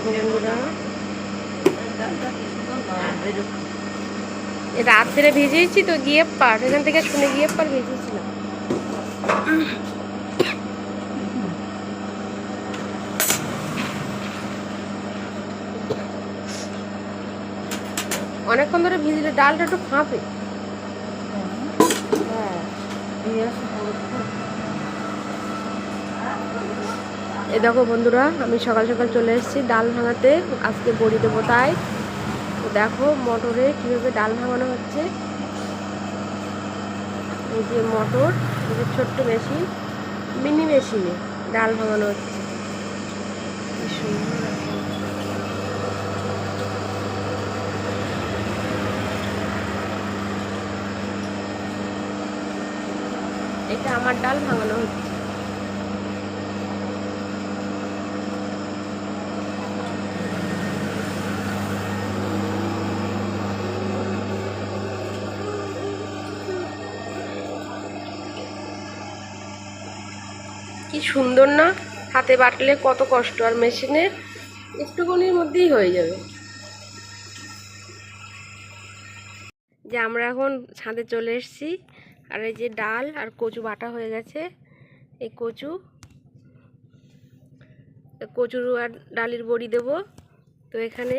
দেখো বন্ধুরা, রাত্রে ভিজিয়েছি তো গিয়ে পার, এখান থেকে শুনে গিয়ে পার ভিজিয়েছিলাম। অনেকক্ষণ ধরে ভিজলে ডালটা একটু ফাঁপে। হ্যাঁ, এই দেখো বন্ধুরা, আমি সকাল সকাল চলে এসেছি ডাল ভাঙাতে, আজকে বড়ি দেবো তাই। তো দেখো মটরে কীভাবে ডাল ভাঙানো হচ্ছে। এই যে মটর, এই যে ছোট্ট মেশিন, মিনি মেশিনে ডাল ভাঙানো হচ্ছে। কি সুন্দর! এটা আমার ডাল ভাঙানো হচ্ছে। কি সুন্দর না, হাতে বাটলে কত কষ্ট, আর মেশিনে একটুখানির মধ্যেই হয়ে যাবে। যে আমরা এখন ছাদে চলে এসেছি, আর এই যে ডাল আর কচু বাটা হয়ে গেছে। এই কচুর আর ডালের বড়ি দেবো। তো এখানে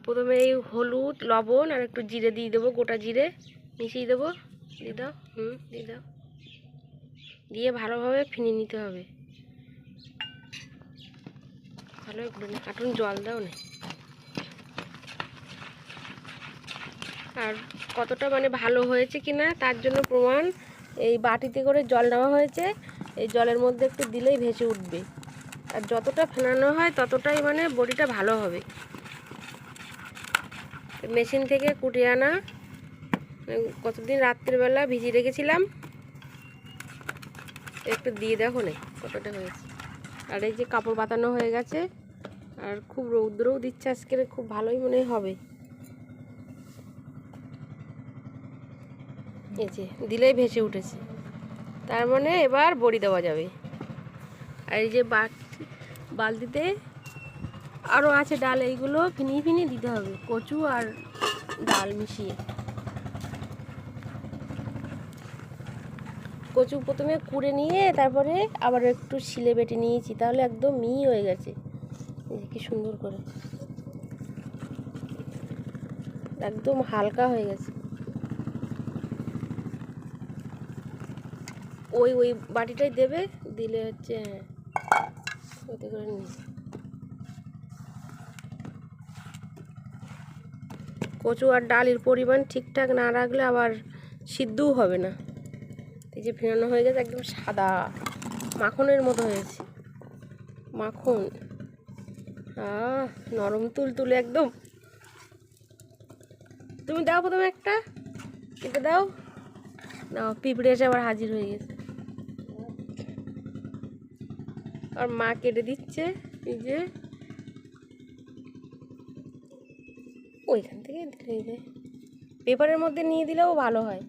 প্রথমে এই হলুদ, লবণ আর একটু জিরে দিয়ে দেবো, গোটা জিরে মিশিয়ে দেবো। দিয়ে দাও, দিয়ে দাও, দিয়ে ভালোভাবে ফিনিয়ে নিতে হবে। ভালো করে কাটুন, জল দাও না। আর কতটা মানে ভালো হয়েছে কিনা তার জন্য প্রমাণ, এই বাটিতে করে জল নেওয়া হয়েছে, এই জলের মধ্যে একটু দিলেই ভেসে উঠবে। আর যতটা ফেনানো হয় ততটাই মানে বড়িটা ভালো হবে। মেশিন থেকে কুটিয়ে আনা, কতদিন রাত্রিবেলা ভিজিয়ে রেখেছিলাম, একটু দিয়ে দেখো না কতটা হয়েছে। আর এই যে কাপড় পাতানো হয়ে গেছে, আর খুব রৌদ্রও দিচ্ছে আজকে, খুব ভালোই মনে হবে। এই যে দিলেই ভেসে উঠেছে, তার মানে এবার বড়ি দেওয়া যাবে। আর এই যে বালতিতে আরও আছে ডাল, এইগুলো ফিনিয়ে ফিনিয়ে দিতে হবে, কচু আর ডাল মিশিয়ে। কচু প্রথমে কুড়ে নিয়ে তারপরে আবার একটু শিলে বেটে নিয়েছি, তাহলে একদম মিহি হয়ে গেছে। কি সুন্দর করে একদম হালকা হয়ে গেছে। ওই ওই বাটিটাই দেবে, দিলে হচ্ছে হ্যাঁ ওতে করে নিয়ে। কচু আর ডালের পরিমাণ ঠিকঠাক না রাখলে আবার সিদ্ধও হবে না। এই যে ফেরানো হয়ে গেছে, একদম সাদা মাখনের মতো হয়েছে, মাখন। নরম তুলতুলে একদম। তুমি দাও প্রথমে একটা, কেটে দাও। না, পিঁপড়ে এসে আবার হাজির হয়ে গেছে, আর মা কেটে দিচ্ছে। এই যে ওইখান থেকে দিলে পেপারের মধ্যে নিয়ে দিলেও ভালো হয়।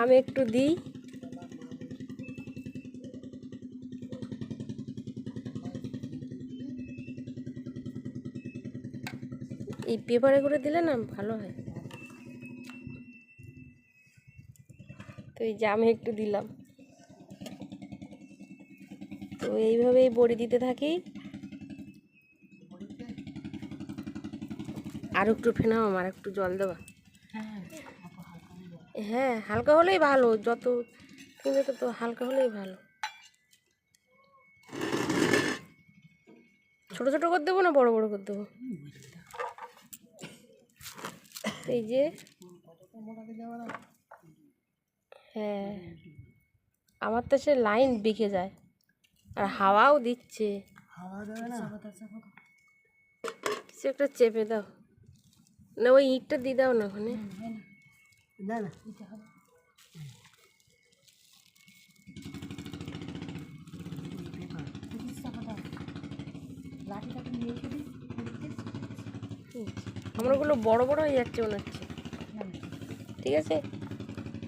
আমি একটু দিই। এই পেপারে করে দিলে না ভালো হয়। তো এই যে আমি একটু দিলাম। তো এইভাবেই বড়ি দিতে থাকি। আর একটু ফেনাও, আমার একটু জল দেওয়া। হ্যাঁ, হালকা হলেই ভালো, যত ফেনে তত হালকা হলেই ভালো। ছোট ছোট করে দেবো না বড় বড় করে দেবো? এই যে হ্যাঁ, আমার তো সে লাইন বেঁকে যায়, আর হাওয়াও দিচ্ছে। কিছু একটা চেপে দাও না, ওই ইটটা দিয়ে দাও না ওখানে। আমারগুলো বড় বড় হয়ে যাচ্ছে মনে হচ্ছে। ঠিক আছে,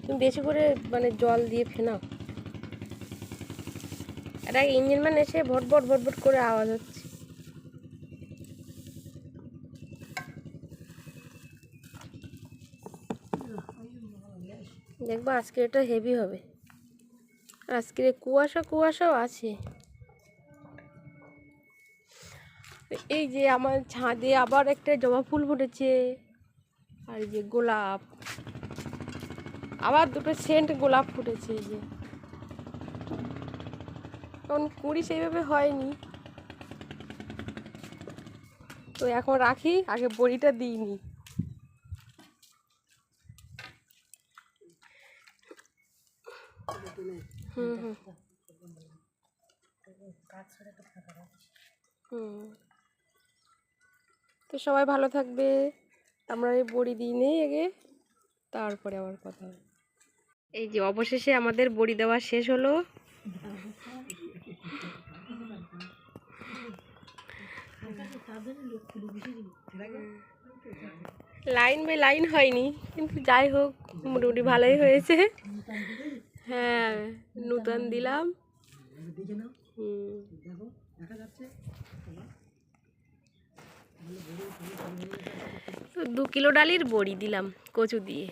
তুমি বেশি করে মানে জল দিয়ে ফেনাও। একটা ইঞ্জিনম্যান এসে ভটভট ভটভট করে আওয়াজ হচ্ছে। দেখবো আজকে এটা হেভি হবে। আজকে কুয়াশা কুয়াশাও আছে। এই যে আমার ছাদে আবার একটা জবা ফুল ফুটেছে, আর এই যে গোলাপ, আবার দুটো সেন্ট গোলাপ ফুটেছে। এই যে কারণ কুড়ি সেইভাবে হয়নি, তো এখন রাখি, আগে বড়িটা দিইনি। হুম হুম হুম। তো সবাই ভালো থাকবে। আমরা এই বড়ি দিই নেই আগে, তারপরে আবার কথা হবে। এই যে অবশেষে আমাদের বড়ি দেওয়া শেষ হলো। লাইন বাই লাইন হয়নি, কিন্তু যাই হোক মোটামুটি ভালোই হয়েছে। হ্যাঁ, নূতন দিলাম। তো 2 কিলো ডালির বড়ি দিলাম কচু দিয়ে।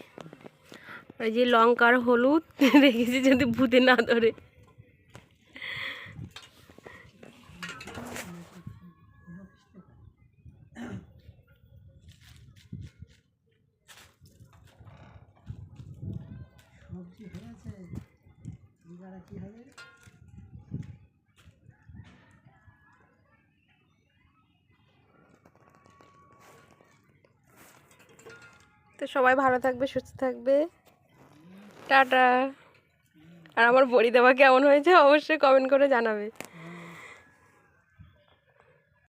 ওই যে লঙ্কার হলুদ রেখেছি যদি ভূতে না ধরে। তো সবাই ভালো থাকবে, সুস্থ থাকবে, টাটা। আর আমার বড়ি দেওয়া কেমন হয়েছে অবশ্যই কমেন্ট করে জানাবে।